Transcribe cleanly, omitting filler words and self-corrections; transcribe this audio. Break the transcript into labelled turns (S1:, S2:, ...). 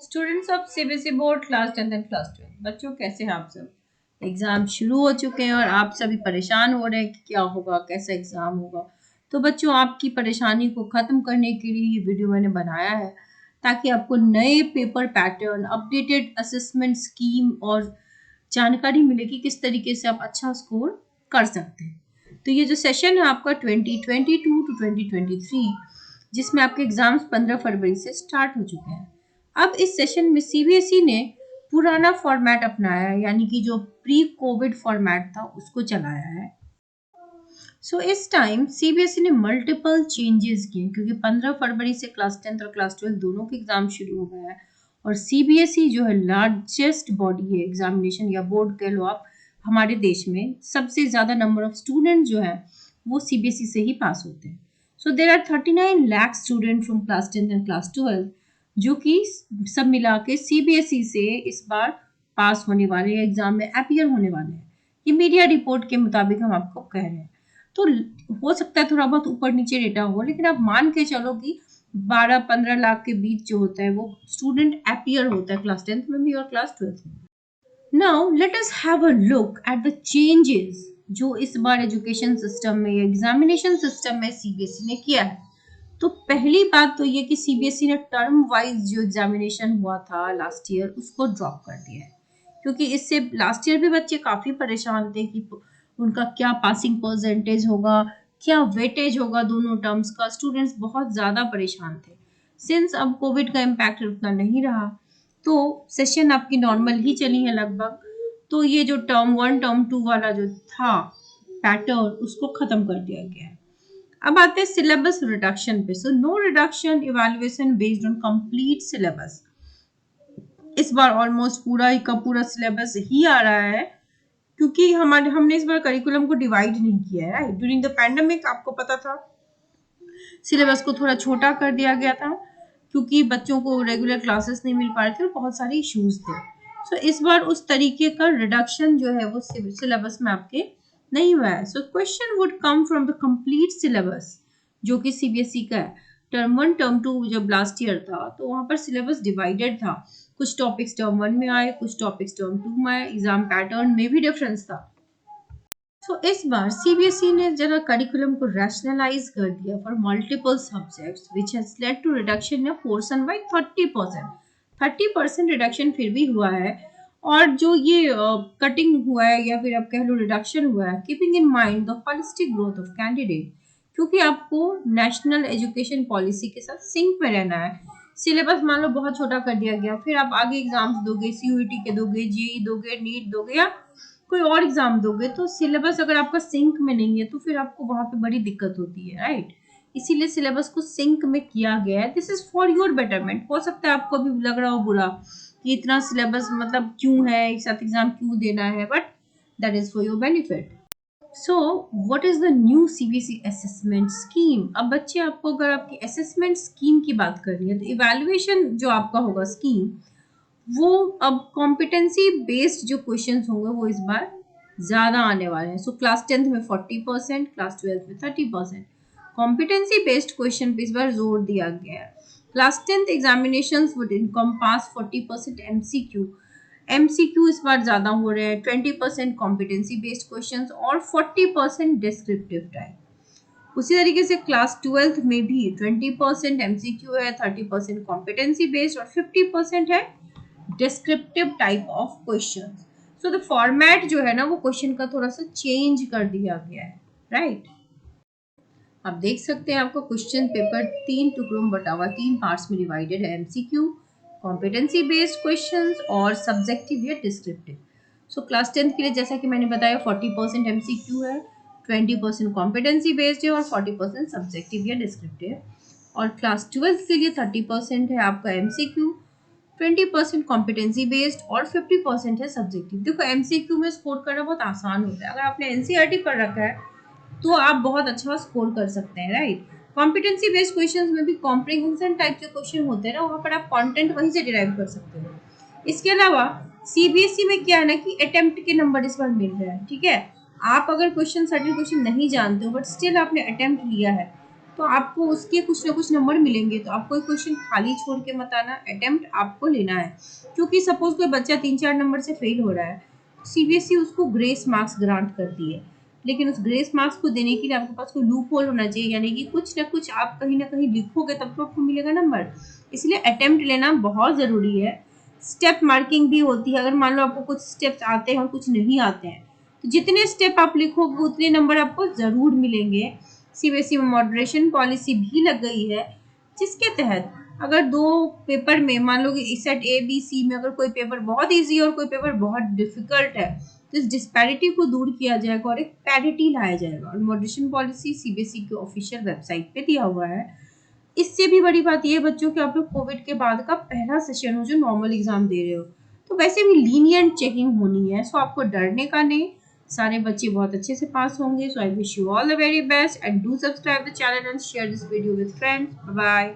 S1: Students of CBSE board class 10 and class 12 बच्चों कैसे हैं आप सब। एग्जाम शुरू हो चुके हैं और आप सभी परेशान हो रहे हैं कि क्या होगा, कैसा एग्जाम होगा। तो बच्चों, आपकी परेशानी को खत्म करने के लिए ये वीडियो मैंने बनाया है ताकि आपको नए paper pattern, updated assessment scheme और जानकारी मिले कि किस तरीके से आप अच्छा स्कोर कर सकते हैं। तो ये जो सेशन है आपका 2022 टू 2023, जिसमें आपके एग्जाम्स 15 फरवरी से स्टार्ट हो चुके हैं। अब इस सेशन में सीबीएसई ने पुराना फॉर्मेट अपनाया है, यानी कि जो प्री कोविड फॉर्मेट था उसको चलाया है। सो इस टाइम सीबीएसई ने मल्टीपल चेंजेस किए क्योंकि 15 फरवरी से क्लास 10 और क्लास 12 दोनों के एग्जाम शुरू हो गए हैं और सीबीएसई जो है लार्जेस्ट बॉडी है एग्जामिनेशन या बोर्ड कह लो आप हमारे देश में। सबसे ज़्यादा नंबर ऑफ स्टूडेंट जो है वो सीबीएसई से ही पास होते हैं। So there are 39 lakh student from class 10 and class 12 जो कि सब मिला के सीबीएसई से इस बार पास होने वाले हैं, एग्जाम में अपीयर होने वाले हैं। ये मीडिया रिपोर्ट के मुताबिक हम आपको कह रहे हैं। तो हो सकता है थोड़ा बहुत ऊपर नीचे डेटा हो, लेकिन आप मान के चलो कि 12-15 लाख के बीच जो होता है वो स्टूडेंट अपीयर होता है क्लास 10th में भी और क्लास 12th में। Now let us have a look at the changes जो इस बार एजुकेशन सिस्टम में या एग्जामिनेशन सिस्टम में सीबीएसई ने किया है। तो पहली बात तो ये कि सीबीएसई ने टर्म वाइज जो एग्जामिनेशन हुआ था लास्ट ईयर उसको ड्रॉप कर दिया है, क्योंकि इससे लास्ट ईयर भी बच्चे काफ़ी परेशान थे कि उनका क्या पासिंग परसेंटेज होगा, क्या वेटेज होगा दोनों टर्म्स का। स्टूडेंट्स बहुत ज़्यादा परेशान थे। सिंस अब कोविड का इम्पैक्ट उतना नहीं रहा तो सेशन आपकी नॉर्मल ही चली है लगभग। तो ये जो टर्म 1 टर्म 2 वाला जो था पैटर्न उसको ख़त्म कर दिया गया है। अब आते हैं सिलेबस रिडक्शन पे। So no reduction evaluation based on complete syllabus. इस बार ऑलमोस्ट पूरा ही का पूरा सिलेबस ही आ रहा है, क्योंकि हमने इस बार करिकुलम को डिवाइड नहीं किया है। राइट, ड्यूरिंग द पैंडेमिक आपको पता था सिलेबस को थोड़ा छोटा कर दिया गया था क्योंकि बच्चों को रेगुलर क्लासेस नहीं मिल पा रहे थे और बहुत सारे इश्यूज थे। सो इस बार उस तरीके का रिडक्शन जो है वो सिलेबस में आपके नहीं हुआ है। So question would come from the complete syllabus जो कि सीबीएसई का है। टर्म 1 टर्म 2 जब लास्ट ईयर था तो वहाँ पर सिलेबस डिवाइडेड था। कुछ टॉपिक्स टर्म 1 में आए, कुछ टॉपिक्स टर्म 2 में आए। एग्जाम पैटर्न में भी डिफरेंस था। तो इस बार सीबीएसई ने जरा करिकुलम को रैशनलाइज कर दिया for multiple subjects which has led to reduction in portion by 30%। 30% reduction फिर भी हुआ है। और जो ये कटिंग हुआ है या फिर आप कह लो रिडक्शन हुआ है, keeping in mind the holistic growth of candidate, क्योंकि आपको नेशनल एजुकेशन पॉलिसी के साथ सिंक में रहना है। सिलेबस मान लो बहुत छोटा कर दिया गया, फिर आप आगे एग्जाम्स दोगे, सीयूईटी के दोगे, जेई दोगे, नीट दोगे या कोई और एग्जाम दोगे, तो सिलेबस अगर आपका सिंक में नहीं है तो फिर आपको वहां पे बड़ी दिक्कत होती है। राइट, इसीलिए सिलेबस को सिंक में किया गया है। This is for your betterment. हो सकता है आपको अभी लग रहा हो बुरा कि इतना सिलेबस मतलब क्यों है, एक साथ एग्जाम क्यों देना है, but that is for your benefit. So what is the new CBSE assessment scheme. अब बच्चे, आपको अगर आपकी असेसमेंट स्कीम की बात करनी है तो इवैल्यूएशन जो आपका होगा स्कीम, वो अब कॉम्पिटेंसी बेस्ड जो क्वेश्चंस होंगे वो इस बार ज़्यादा आने वाले हैं। सो क्लास 10th में 40%, क्लास 12th में 30%। कॉम्पिटेंसी बेस्ड क्वेश्चन पे इस बार जोर दिया गया है। Class 10th examinations would encompass 40% MCQ. MCQ इस बार ज़्यादा हो रहे हैं। 20% कॉम्पिटेंसी बेस्ड क्वेश्चंस और 40% डिस्क्रिप्टिव टाइप। उसी तरीके से क्लास 12th में भी 20% एमसीक्यू है, 30% कॉम्पिटेंसी बेस्ड और 50% है descriptive type of question. So the format जो है ना वो क्वेश्चन का थोड़ा सा चेंज कर दिया गया है। राइट, आप देख सकते हैं आपका क्वेश्चन पेपर 3 टुकड़ों में बटा हुआ, 3 पार्ट्स में डिवाइडेड है। एमसीक्यू, कॉम्पिटेंसी बेस्ड क्वेश्चंस और सब्जेक्टिव या डिस्क्रिप्टिव। सो क्लास 10th के लिए जैसा कि मैंने बताया 40% एमसीक्यू है, 20% कॉम्पिटेंसी बेस्ड है और 40% सब्जेक्टिव या डिस्क्रिप्टिव। और क्लास 12th के लिए 30% है आपका एमसीक्यू, 20% कॉम्पिटेंसी बेस्ड और 50% है सब्जेक्टिव। देखो, एमसीक्यू में स्कोर करना बहुत आसान होता है। अगर आपने एनसीईआरटी पढ़ रखा है तो आप बहुत अच्छा स्कोर कर सकते हैं। राइट, कॉम्पिटेंसी बेस्ड क्वेश्चंस में भी कॉम्प्रिहेंशन टाइप के क्वेश्चन होते हैं ना, वहाँ पर आप कंटेंट वहीं से डिराइव कर सकते हो। इसके अलावा सीबीएसई में क्या है ना कि अटेम्प्ट के नंबर इस बार मिल रहे हैं। ठीक है, आप अगर क्वेश्चन सर्टेन क्वेश्चन नहीं जानते हो बट स्टिल आपने अटेम्प्ट लिया है तो आपको उसके कुछ ना कुछ नंबर मिलेंगे। तो आप कोई क्वेश्चन खाली छोड़ के मत आना, अटेम्प्ट आपको लेना है। क्योंकि सपोज कोई बच्चा 3-4 नंबर से फेल हो रहा है, सीबीएसई उसको ग्रेस मार्क्स ग्रांट करती है, लेकिन उस ग्रेस मार्क्स को देने के लिए आपके पास कोई लूप होल होना चाहिए, यानी कि कुछ ना कुछ आप कहीं ना कहीं लिखोगे तब तो आपको मिलेगा नंबर। इसलिए अटेम्प्ट लेना बहुत ज़रूरी है। स्टेप मार्किंग भी होती है, अगर मान लो आपको कुछ स्टेप्स आते हैं और कुछ नहीं आते हैं, तो जितने स्टेप आप लिखोगे उतने नंबर आपको ज़रूर मिलेंगे। सीबीएसई में मॉडरेशन पॉलिसी भी लग गई है, जिसके तहत अगर 2 पेपर में मान लो कि सेट ए बी सी में अगर कोई पेपर बहुत ईजी और कोई पेपर बहुत डिफिकल्ट है, तो इस डिस्पैरिटी को दूर किया जाएगा और एक पैरिटी लाया जाएगा। और मॉडरेशन पॉलिसी सीबीएसई के ऑफिशियल वेबसाइट पे दिया हुआ है। इससे भी बड़ी बात ये है बच्चों कि आप लोग कोविड के बाद का पहला सेशन हो जो नॉर्मल एग्जाम दे रहे हो, तो वैसे भी लीनियंट चेकिंग होनी है, सो आपको डरने का नहीं, सारे बच्चे बहुत अच्छे से पास होंगे। So I wish you all the very best and do subscribe the channel and share this video with friends. Bye bye.